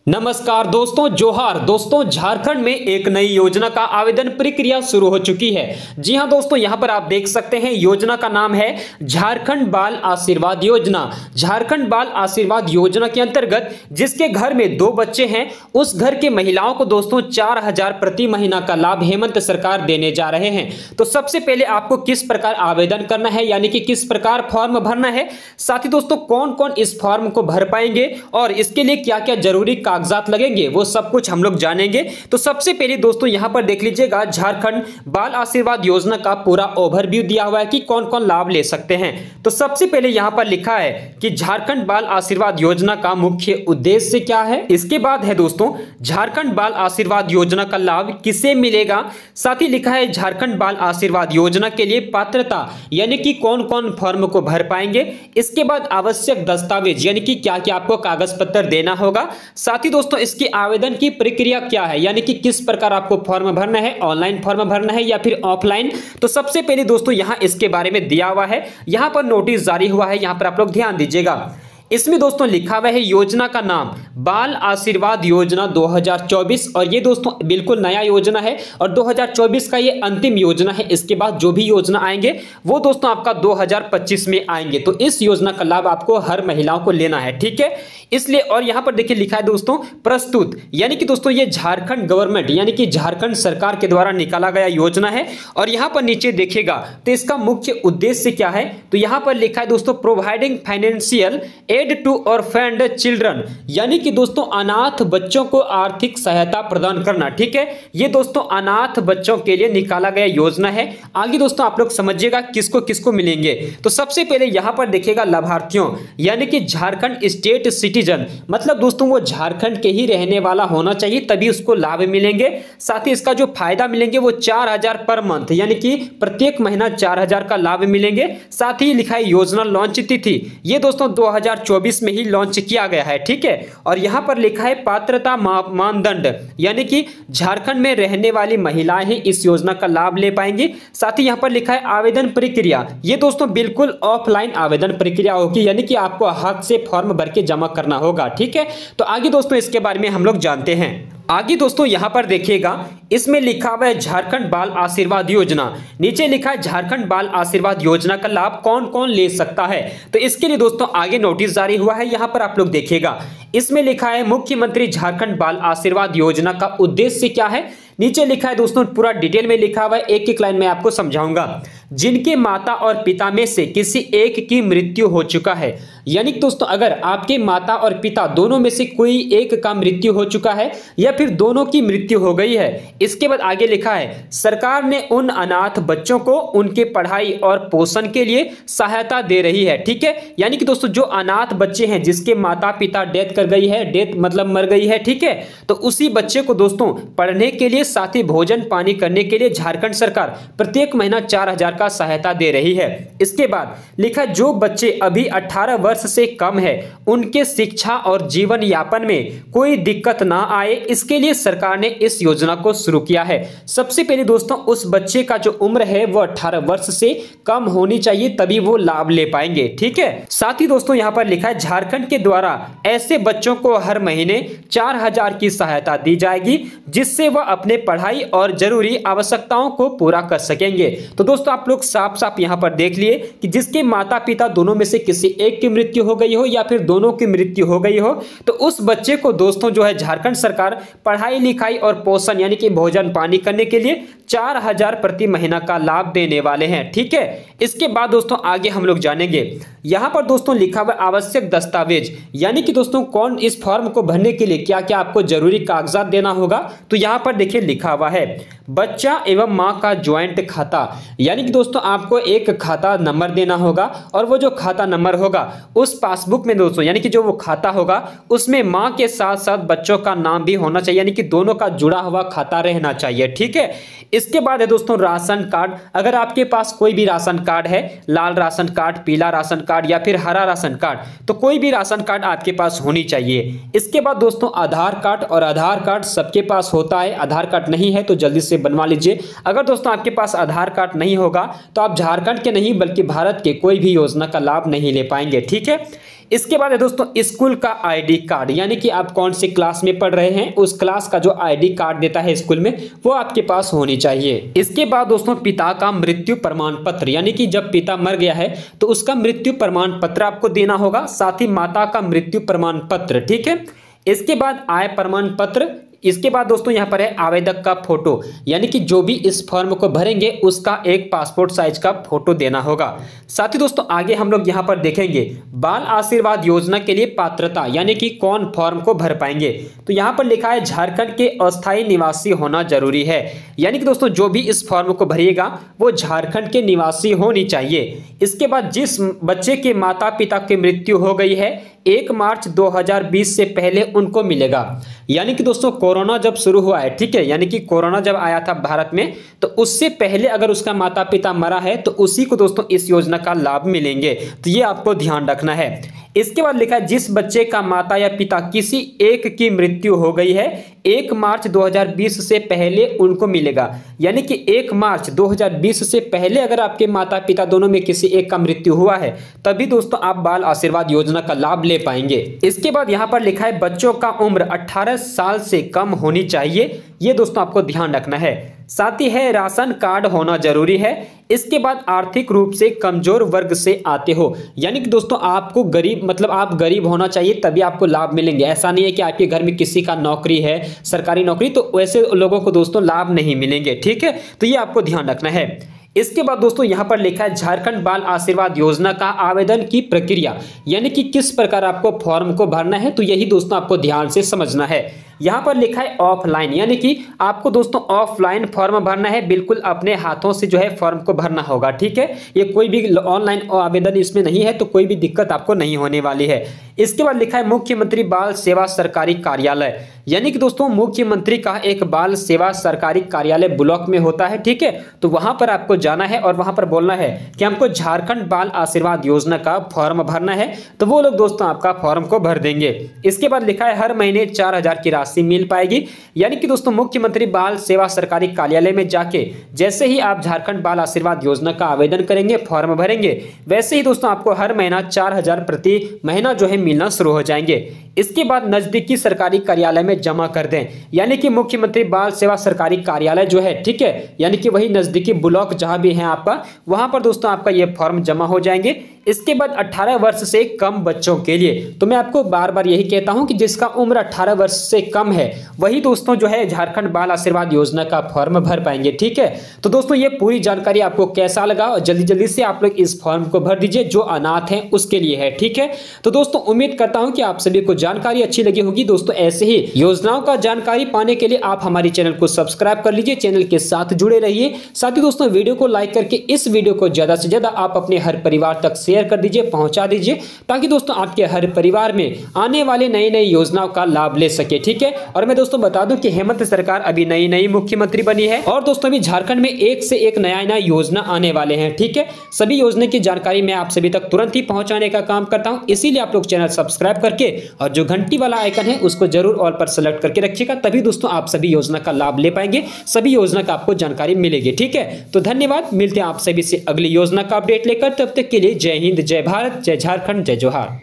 नमस्कार दोस्तों, जोहार दोस्तों। झारखंड में एक नई योजना का आवेदन प्रक्रिया शुरू हो चुकी है। जी हां दोस्तों, यहां पर आप देख सकते हैं योजना का नाम है झारखंड बाल आशीर्वाद योजना। झारखंड बाल आशीर्वाद योजना के अंतर्गत जिसके घर में 2 बच्चे हैं उस घर के महिलाओं को दोस्तों 4000 प्रति महीना का लाभ हेमंत सरकार देने जा रहे हैं। तो सबसे पहले आपको किस प्रकार आवेदन करना है, यानी कि किस प्रकार फॉर्म भरना है, साथ ही दोस्तों कौन कौन इस फॉर्म को भर पाएंगे और इसके लिए क्या क्या जरूरी कागजात लगेंगे, वो सब कुछ हम लोग जानेंगे। तो सबसे पहले दोस्तों यहां पर देख लीजिएगा, झारखंड बाल आशीर्वाद योजना का पूरा ओवरव्यू दिया हुआ है कि कौन कौन लाभ ले सकते हैं। तो सबसे पहले यहां पर लिखा है कि झारखंड बाल आशीर्वाद योजना का मुख्य उद्देश्य क्या है। इसके बाद है दोस्तों झारखंड बाल आशीर्वाद योजना का लाभ किसे मिलेगा। साथ ही लिखा है झारखंड बाल आशीर्वाद योजना के लिए पात्रता, यानी कि कौन कौन फॉर्म को भर पाएंगे। इसके बाद आवश्यक दस्तावेज, यानी कि क्या क्या आपको कागज पत्र देना होगा। साथ ही दोस्तों इसकी आवेदन की प्रक्रिया क्या है, यानी कि किस प्रकार आपको फॉर्म भरना है, ऑनलाइन फॉर्म भरना है या फिर ऑफलाइन। तो सबसे पहले दोस्तों यहां इसके बारे में दिया हुआ है, यहां पर नोटिस जारी हुआ है, यहां पर आप लोग ध्यान दीजिएगा। इसमें दोस्तों लिखा हुआ है योजना का नाम बाल आशीर्वाद योजना 2024, और ये दोस्तों बिल्कुल नया योजना है और 2024 का ये अंतिम योजना है। इसके बाद जो भी योजना आएंगे वो दोस्तों आपका 2025 में आएंगे। तो इस योजना का लाभ आपको हर महिलाओं को लेना है, ठीक है। इसलिए और यहां पर देखिए लिखा है दोस्तों प्रस्तुत, यानी कि दोस्तों ये झारखंड गवर्नमेंट यानी कि झारखंड सरकार के द्वारा निकाला गया योजना है। और यहां पर नीचे देखिएगा तो इसका मुख्य उद्देश्य क्या है, तो यहां पर लिखा है दोस्तों providing financial aid to orphaned children, यानी कि दोस्तों अनाथ बच्चों को आर्थिक सहायता प्रदान करना, ठीक है। ये दोस्तों अनाथ बच्चों के लिए निकाला गया योजना है। आगे दोस्तों आप लोग समझिएगा किसको किसको मिलेंगे। तो सबसे पहले यहां पर देखिएगा लाभार्थियों, यानी कि झारखंड स्टेट सिटीजन, मतलब दोस्तों वो झारखंड के ही रहने वाला होना चाहिए तभी उसको लाभ मिलेंगे। साथ ही इसका जो फायदा मिलेंगे वो 4000 पर मंथ, यानी कि प्रत्येक महीना 4000 का लाभ मिलेंगे। साथ ही लिखा है योजना लॉन्च तिथि, ये दोस्तों 2024 में ही लॉन्च किया गया है, ठीक है। और यहां पर लिखा है पात्रता मानदंड, यानी कि झारखंड में रहने वाली महिलाएं ही इस योजना का लाभ ले पाएंगी। साथ ही यहां पर लिखा है आवेदन प्रक्रिया, ये दोस्तों बिल्कुल ऑफलाइन आवेदन प्रक्रिया होगी, यानी कि आपको हाथ से फॉर्म भर के जमा करना होगा, ठीक है। तो आगे दोस्तों इसके बारे में हम लोग जानते हैं। आगे दोस्तों यहां पर देखिएगा इसमें लिखा हुआ है झारखंड बाल आशीर्वाद योजना, नीचे लिखा है झारखंड बाल आशीर्वाद योजना का लाभ कौन कौन ले सकता है। तो इसके लिए दोस्तों आगे नोटिस जारी हुआ है, यहां पर आप लोग देखिएगा इसमें लिखा है मुख्यमंत्री झारखंड बाल आशीर्वाद योजना का उद्देश्य क्या है। नीचे लिखा है दोस्तों पूरा डिटेल में लिखा हुआ है, एक एक लाइन में आपको समझाऊंगा। जिनके माता और पिता में से किसी एक की मृत्यु हो चुका है, यानी कि दोस्तों अगर आपके माता और पिता दोनों में से कोई एक का मृत्यु हो चुका है या फिर दोनों की मृत्यु हो गई है। इसके बाद आगे लिखा है सरकार ने उन अनाथ बच्चों को उनके पढ़ाई और पोषण के लिए सहायता दे रही है, ठीक है। यानी कि दोस्तों जो अनाथ बच्चे हैं जिसके माता पिता डेथ कर गई है, डेथ मतलब मर गई है, ठीक है, तो उसी बच्चे को दोस्तों पढ़ने के लिए साथ ही भोजन पानी करने के लिए झारखंड सरकार प्रत्येक महीना 4000 का सहायता दे रही है। इसके बाद लिखा जो बच्चे अभी 18 वर्ष से कम है उनके शिक्षा और जीवन यापन में कोई दिक्कत ना आए, इसके लिए सरकार ने इस योजना को शुरू किया है। सबसे पहले दोस्तों उस बच्चे का जो उम्र है वो 18 वर्ष से कम होनी चाहिए तभी वो लाभ ले पाएंगे, ठीक है। साथ ही दोस्तों यहां पर लिखा है झारखंड के द्वारा ऐसे बच्चों को हर महीने 4000 की सहायता दी जाएगी जिससे वह अपने पढ़ाई और जरूरी आवश्यकताओं को पूरा कर सकेंगे। तो दोस्तों आप लोग साफ साफ यहां पर देख लिए कि जिसके माता पिता दोनों में से किसी एक की मृत्यु हो गई हो या फिर दोनों की मृत्यु हो गई हो तो उस बच्चे को दोस्तों जो है झारखंड सरकार पढ़ाई लिखाई और पोषण यानी कि भोजन पानी करने के लिए 4000 प्रति महीना का लाभ देने वाले हैं, ठीक है। इसके बाद दोस्तों आगे हम लोग जानेंगे। यहां पर दोस्तों लिखा हुआ आवश्यक दस्तावेज, यानी कि दोस्तों कौन इस फॉर्म को भरने के लिए क्या क्या आपको जरूरी कागजात देना होगा। तो यहां पर देखिए लिखा हुआ है बच्चा एवं मां का ज्वाइंट खाता, यानी कि दोस्तों आपको एक खाता नंबर देना होगा और वो जो खाता नंबर होगा उस पासबुक में दोस्तों यानी कि जो वो खाता होगा उसमें मां के साथ साथ बच्चों का नाम भी होना चाहिए, यानी कि दोनों का जुड़ा हुआ खाता रहना चाहिए, ठीक है। इसके बाद है दोस्तों राशन कार्ड, अगर आपके पास कोई भी राशन कार्ड है, लाल राशन कार्ड, पीला राशन कार्ड या फिर हरा राशन कार्ड, तो कोई भी राशन कार्ड आपके पास होनी चाहिए। इसके बाद दोस्तों आधार कार्ड, और आधार कार्ड सबके पास होता है, आधार कार्ड नहीं है तो जल्दी से बनवा लीजिए। अगर दोस्तों आपके पास आधार कार्ड नहीं होगा तो आप झारखंड के नहीं बल्कि भारत के कोई भी योजना का लाभ नहीं ले पाएंगे, ठीक है। इसके बाद है दोस्तों स्कूल का आईडी कार्ड, यानी कि आप कौन सी क्लास में पढ़ रहे हैं उस क्लास का जो आईडी कार्ड देता है स्कूल में वो आपके पास होनी चाहिए। इसके बाद दोस्तों पिता का मृत्यु प्रमाण पत्र, यानी कि जब पिता मर गया है तो उसका मृत्यु प्रमाण पत्र आपको देना होगा, साथ ही माता का मृत्यु प्रमाण पत्र। ठीक है, इसके बाद आय प्रमाण पत्र। इसके बाद दोस्तों यहां पर है आवेदक का फोटो, यानी कि जो भी इस फॉर्म को भरेंगे उसका एक पासपोर्ट साइज का फोटो देना होगा। साथ ही दोस्तों आगे हम लोग यहां पर देखेंगे बाल आशीर्वाद योजना के लिए पात्रता, यानी कि कौन फॉर्म को भर पाएंगे। तो यहां पर लिखा है झारखंड के अस्थायी निवासी होना जरूरी है, यानी कि दोस्तों जो भी इस फॉर्म को भरिएगा वो झारखंड के निवासी होनी चाहिए। इसके बाद जिस बच्चे के माता पिता की मृत्यु हो गई है 1 मार्च 2020 से पहले उनको मिलेगा, यानी कि दोस्तों कोरोना जब शुरू हुआ है, ठीक है, यानी कि कोरोना जब आया था भारत में तो उससे पहले अगर उसका माता पिता मरा है तो उसी को दोस्तों इस योजना का लाभ मिलेंगे, तो ये आपको ध्यान रखना है। इसके बाद लिखा है जिस बच्चे का माता या पिता किसी एक की मृत्यु हो गई है 1 मार्च 2020 से पहले उनको मिलेगा, यानी कि 1 मार्च 2020 से पहले अगर आपके माता पिता दोनों में किसी एक का मृत्यु हुआ है तभी दोस्तों आप बाल आशीर्वाद योजना का लाभ ले पाएंगे। इसके बाद यहां पर लिखा है बच्चों का उम्र 18 साल से कम होनी चाहिए, ये दोस्तों आपको ध्यान रखना है। साथ ही है राशन कार्ड होना जरूरी है। इसके बाद आर्थिक रूप से कमजोर वर्ग से आते हो, यानी कि दोस्तों आपको गरीब मतलब आप गरीब होना चाहिए तभी आपको लाभ मिलेंगे। ऐसा नहीं है कि आपके घर में किसी का नौकरी है सरकारी नौकरी तो वैसे लोगों को दोस्तों लाभ नहीं मिलेंगे। ठीक है, तो ये आपको ध्यान रखना है। इसके बाद दोस्तों यहां पर लिखा है झारखंड बाल आशीर्वाद योजना का आवेदन की प्रक्रिया, यानी कि किस प्रकार आपको फॉर्म को भरना है, तो यही दोस्तों आपको ध्यान से समझना है। यहां पर लिखा है ऑफलाइन, यानी कि आपको दोस्तों ऑफलाइन फॉर्म भरना है, बिल्कुल अपने हाथों से जो है फॉर्म को भरना होगा। ठीक है, ये कोई भी ऑनलाइन आवेदन इसमें नहीं है तो कोई भी दिक्कत आपको नहीं होने वाली है। इसके बाद लिखा है मुख्यमंत्री बाल सेवा सरकारी कार्यालय, यानी कि दोस्तों मुख्यमंत्री का एक बाल सेवा सरकारी कार्यालय ब्लॉक में होता है। ठीक है, तो वहां पर आपको जाना है और वहां पर बोलना है कि हमको झारखंड बाल आशीर्वाद योजना का फॉर्म भरना है, तो वो लोग दोस्तों आपका फॉर्म को भर देंगे। इसके बाद लिखा है हर महीने 4000 की राशि मिल पाएगी, यानी कि दोस्तों मुख्यमंत्री बाल सेवा सरकारी कार्यालय में जाके जैसे ही आप झारखंड बाल आशीर्वाद योजना का आवेदन करेंगे फॉर्म भरेंगे वैसे ही दोस्तों आपको हर महीना 4000 प्रति महीना जो है मिलना शुरू हो जाएंगे। इसके बाद नजदीकी सरकारी कार्यालय में जमा कर दें, यानी कि मुख्यमंत्री बाल सेवा सरकारी कार्यालय जो है, ठीक है, यानी कि वही नजदीकी ब्लॉक जहां भी है आपका वहां पर दोस्तों आपका ये फॉर्म जमा हो जाएंगे। इसके बाद 18 वर्ष से कम बच्चों के लिए, तो मैं आपको बार बार यही कहता हूं कि जिसका उम्र 18 वर्ष से कम है वही दोस्तों जो है झारखंड बाल आशीर्वाद योजना का फॉर्म भर पाएंगे। ठीक है, तो दोस्तों ये पूरी जानकारी आपको कैसा लगा और जल्दी जल्दी से आप लोग इस फॉर्म को भर दीजिए जो अनाथ हैं उसके लिए है। ठीक है, तो दोस्तों उम्मीद करता हूं कि आप सभी को जानकारी अच्छी लगी होगी। दोस्तों ऐसे ही योजनाओं का जानकारी पाने के लिए आप हमारे चैनल को सब्सक्राइब कर लीजिए, चैनल के साथ जुड़े रहिए। साथ ही दोस्तों वीडियो को लाइक करके इस वीडियो को ज्यादा से ज्यादा आप अपने हर परिवार तक शेयर कर दीजिए, पहुंचा दीजिए, ताकि दोस्तों आपके हर परिवार में आने वाले नई नई योजनाओं का लाभ ले सके। ठीक है, और मैं दोस्तों बता दूं कि हेमंत सरकार अभी नई नई मुख्यमंत्री बनी है और दोस्तों अभी झारखंड में एक से एक नया योजना आने वाले हैं। ठीक है, सभी योजना की जानकारी मैं आप सभी तक तुरंत ही पहुंचाने का काम करता हूं, इसीलिए आप लोग चैनल सब्सक्राइब करके और जो घंटी वाला आइकन है उसको जरूर ऑल पर सेलेक्ट करके रखिएगा, तभी दोस्तों आप सभी योजना का लाभ ले पाएंगे, सभी योजना का आपको जानकारी मिलेगी। ठीक है, तो धन्यवाद, मिलते हैं आप सभी से अगली योजना का अपडेट लेकर, तब तक के लिए जय हिंद, जय भारत, जय झारखंड, जय जोहार।